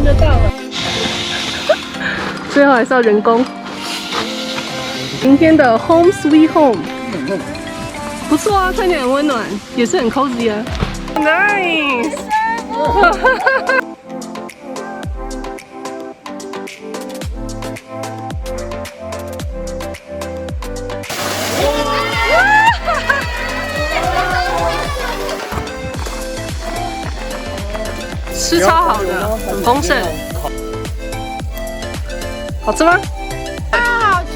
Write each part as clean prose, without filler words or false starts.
钟就到了，最后还是要人工。今天的 Home Sweet Home 不错啊，看起来很温暖，也是很 cozy 啊。Nice。吃超好的，很丰盛。好吃吗？好吃。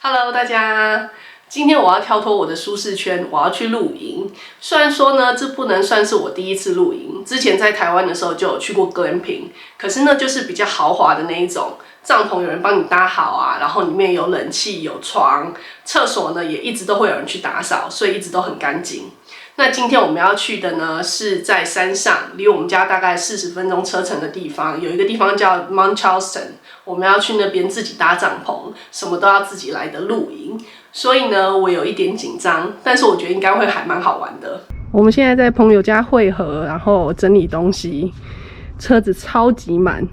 Hello， 大家，今天我要跳脱我的舒适圈，我要去露营。虽然说呢，这不能算是我第一次露营，之前在台湾的时候就有去过glamping，可是呢，就是比较豪华的那一种。帐篷有人帮你搭好啊，然后里面有冷气、有床，厕所呢也一直都会有人去打扫，所以一直都很干净。那今天我们要去的呢，是在山上，离我们家大概40分钟车程的地方，有一个地方叫 Mount Charleston， 我们要去那边自己搭帐篷，什么都要自己来的露营。所以呢，我有一点紧张，但是我觉得应该会还蛮好玩的。我们现在在朋友家汇合，然后整理东西，车子超级满。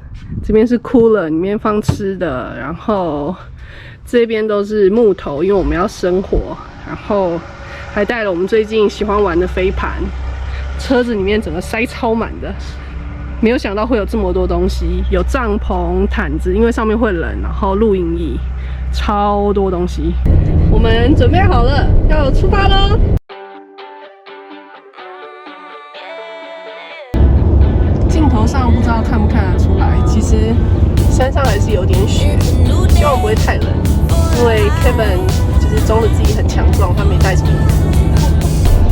这边是cooler，里面放吃的，然后这边都是木头，因为我们要生火，然后还带了我们最近喜欢玩的飞盘，车子里面整个塞超满的，没有想到会有这么多东西，有帐篷、毯子，因为上面会冷，然后露营椅，超多东西。我们准备好了，要出发喽！镜头上不知道看不看得出来，其实山上还是有点雪，希望不会太冷。因为 Kevin 就是装着自己很强壮，他没带什么衣服。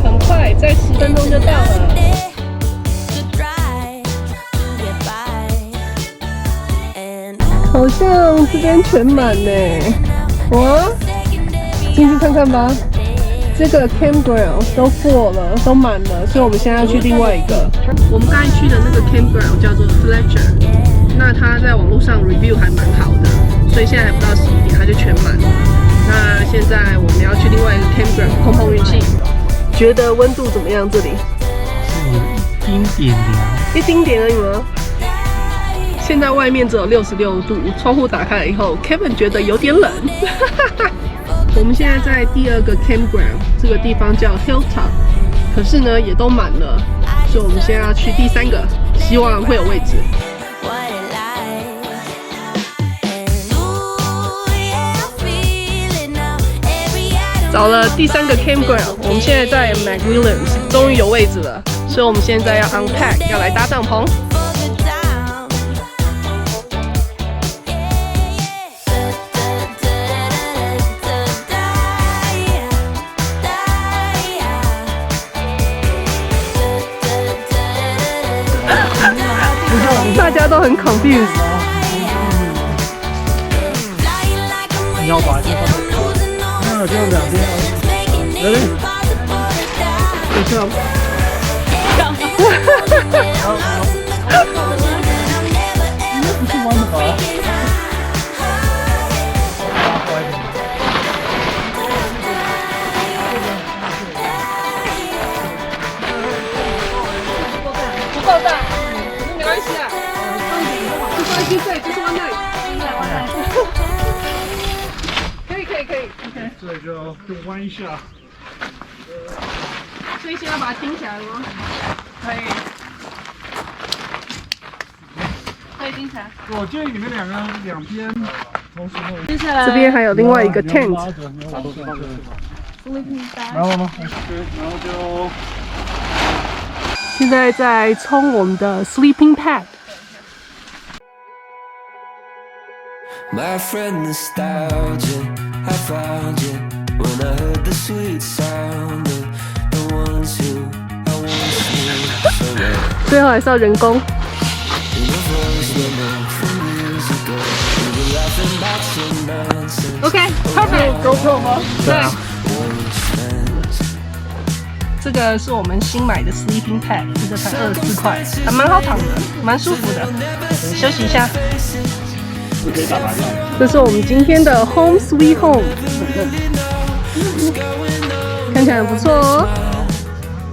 很快，再10分钟就到了。好像这边全满呢，哇！进去看看吧。这个 campground 都full了，都满了，所以我们现在要去另外一个。我们刚才去的那个 campground 叫做 Fletcher， 那它在网络上 review 还蛮好的，所以现在还不到11点，它就全满了。那现在我们要去另外一个 campground， 碰碰运气。觉得温度怎么样？这里？一丁点凉，一丁点而已吗？现在外面只有66度，窗户打开了以后 ，Kevin 觉得有点冷。我们现在在第2个 campground， 这个地方叫 Hilltop， 可是呢也都满了，所以我们现在要去第3个，希望会有位置。找了第3个 campground， 我们现在在 McWilliams， 终于有位置了，所以我们现在要 unpack， 要来搭帐篷。大家都很 confused。你要把这放那这样2边，来来，等一下。那不是弯的吧？不够大，没关系啊。就是弯带，可以。OK， 所以就弯一下。所以现在把它挺起来了吗？可以挺起来。我建议你们两边同时弄。接下来这边还有另外一个 tent。然后呢？然后就现在在冲我们的 sleeping pad。My friend nostalgia, I found you when I heard the sweet sound of the ones who I once knew so well. 最后还是要人工。OK， perfect。GoPro 吗？对。这个是我们新买的 sleeping pad， 这个才24块，还蛮好躺的，蛮舒服的。休息一下。这是我们今天的 Home Sweet Home。看起来很不错哦，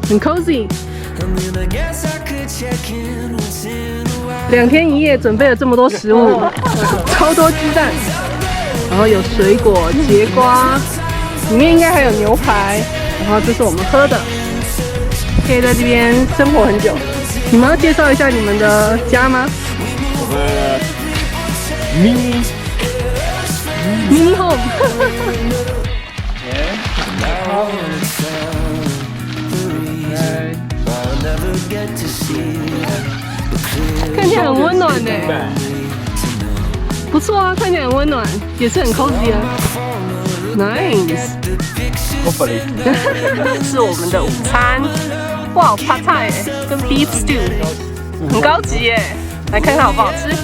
很 cozy。2天1夜准备了这么多食物，超多鸡蛋，然后有水果、节瓜，里面应该还有牛排，然后这是我们喝的，可以在这边生活很久。你们要介绍一下你们的家吗？我们 mini home 看起来很温暖呢，不错啊，看起来很温暖，也是很 cozy 啊 ，nice。是我们的午餐，哇，帕菜跟 beef stew， 很高级耶，来看看好不好吃。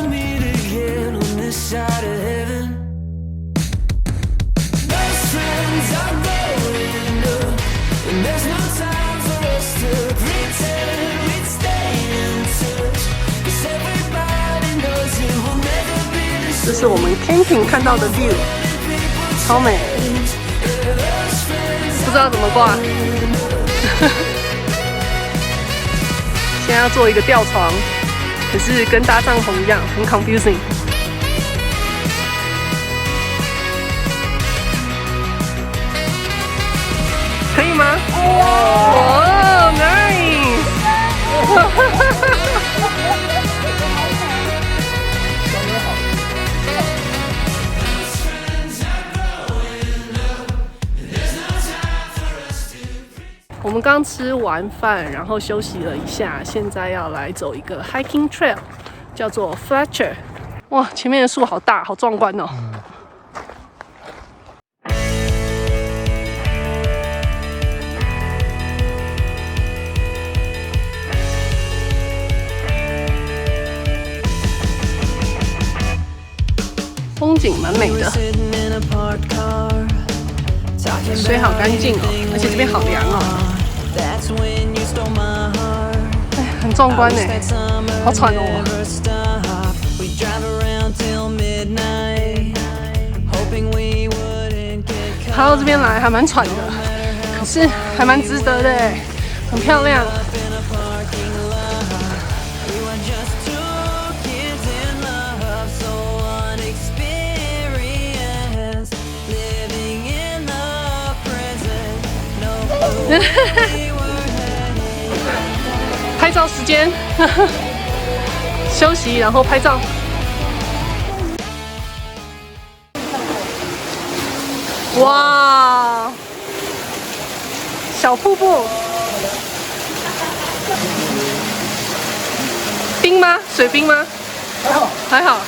这是我们 camping 看到的 view， 超美，不知道怎么挂。现在要做一个吊床，可是跟搭帐篷一样，很 confusing。可以吗？哦 ，nice！ 我们刚吃完饭，然后休息了一下，现在要来走一个 hiking trail， 叫做 Fletcher。哇，前面的树好大，好壮观哦！风景蛮美的，水好干净哦，而且这边好凉哦。哎，很壮观呢，好喘哦。爬到这边来还蛮喘的，可是还蛮值得的哎，很漂亮。拍照时间，休息然后拍照。哇，小瀑布，冰吗？水冰吗？还好，还好。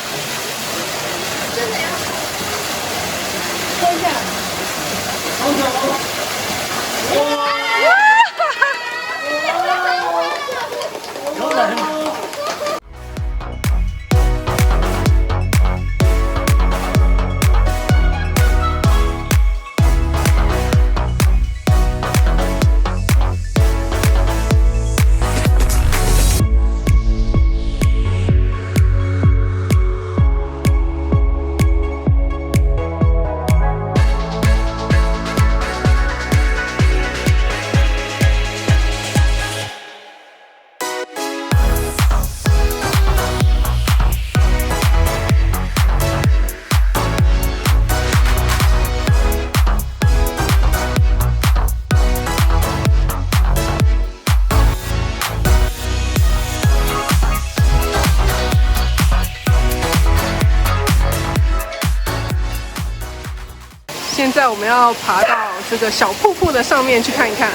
现在我们要爬到这个小瀑布的上面去看一看。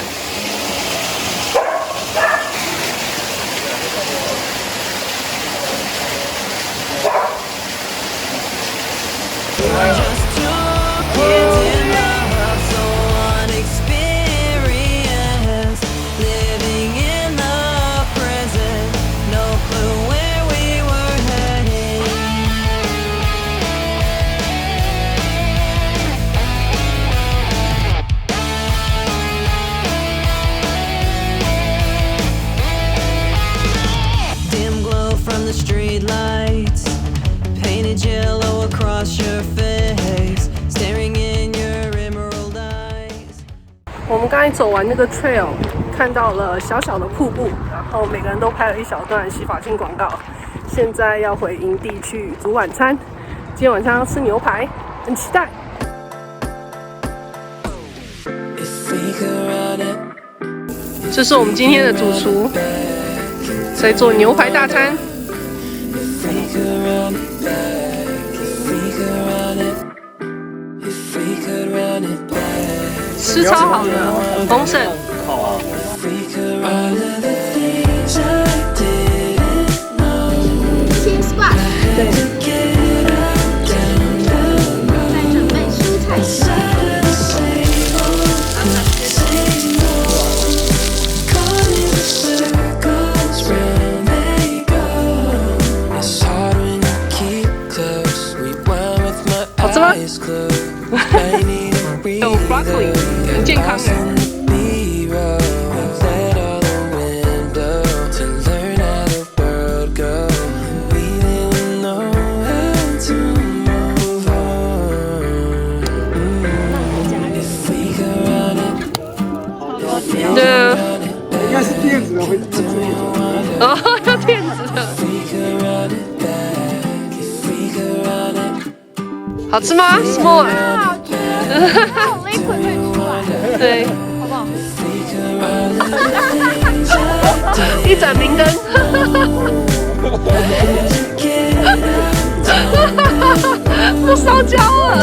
我们们刚才走完那个 trail， 看到了小小的瀑布，然后每个人都拍了一小段洗发精广告。现在要回营地去煮晚餐，今天晚上要吃牛排，很期待。这是我们今天的主厨，在做牛排大餐。吃超好的，很丰盛。切 squash， 对。再准备蔬菜丝。好吃吗？有 broccoli， 很健康的。应该是电子的，会哦，要电子的。好吃吗 ？Small。好吃，好 liquid 会出来。对，好不好？一盏明灯。都烧焦了。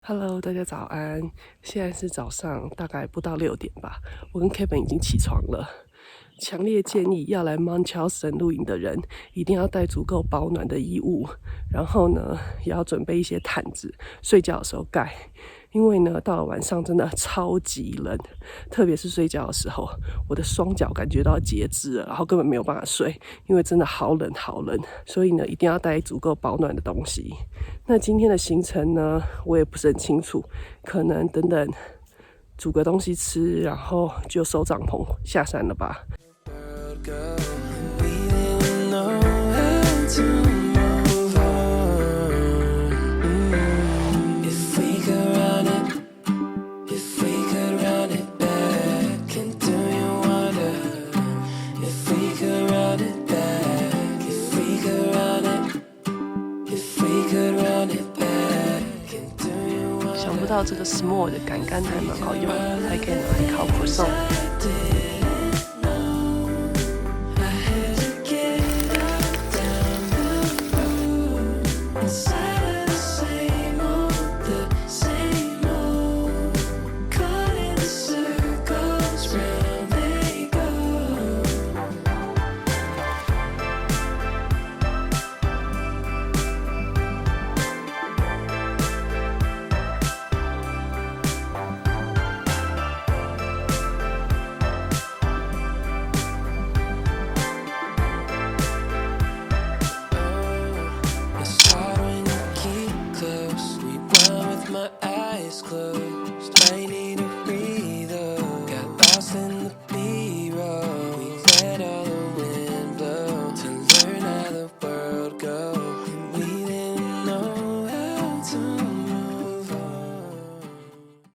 Hello， 大家早安！现在是早上，大概不到6点吧。我跟 Kevin 已经起床了。强烈建议要来 Mount Charleston 露营的人，一定要带足够保暖的衣物，然后呢，也要准备一些毯子，睡觉的时候盖。因为呢，到了晚上真的超级冷，特别是睡觉的时候，我的双脚感觉到截肢了，然后根本没有办法睡，因为真的好冷好冷。所以呢，一定要带足够保暖的东西。那今天的行程呢，我也不是很清楚，可能等等煮个东西吃，然后就收帐篷下山了吧。想不到这个 small 的杆杆还蛮好用的，还可以拿来烤croissant。Close.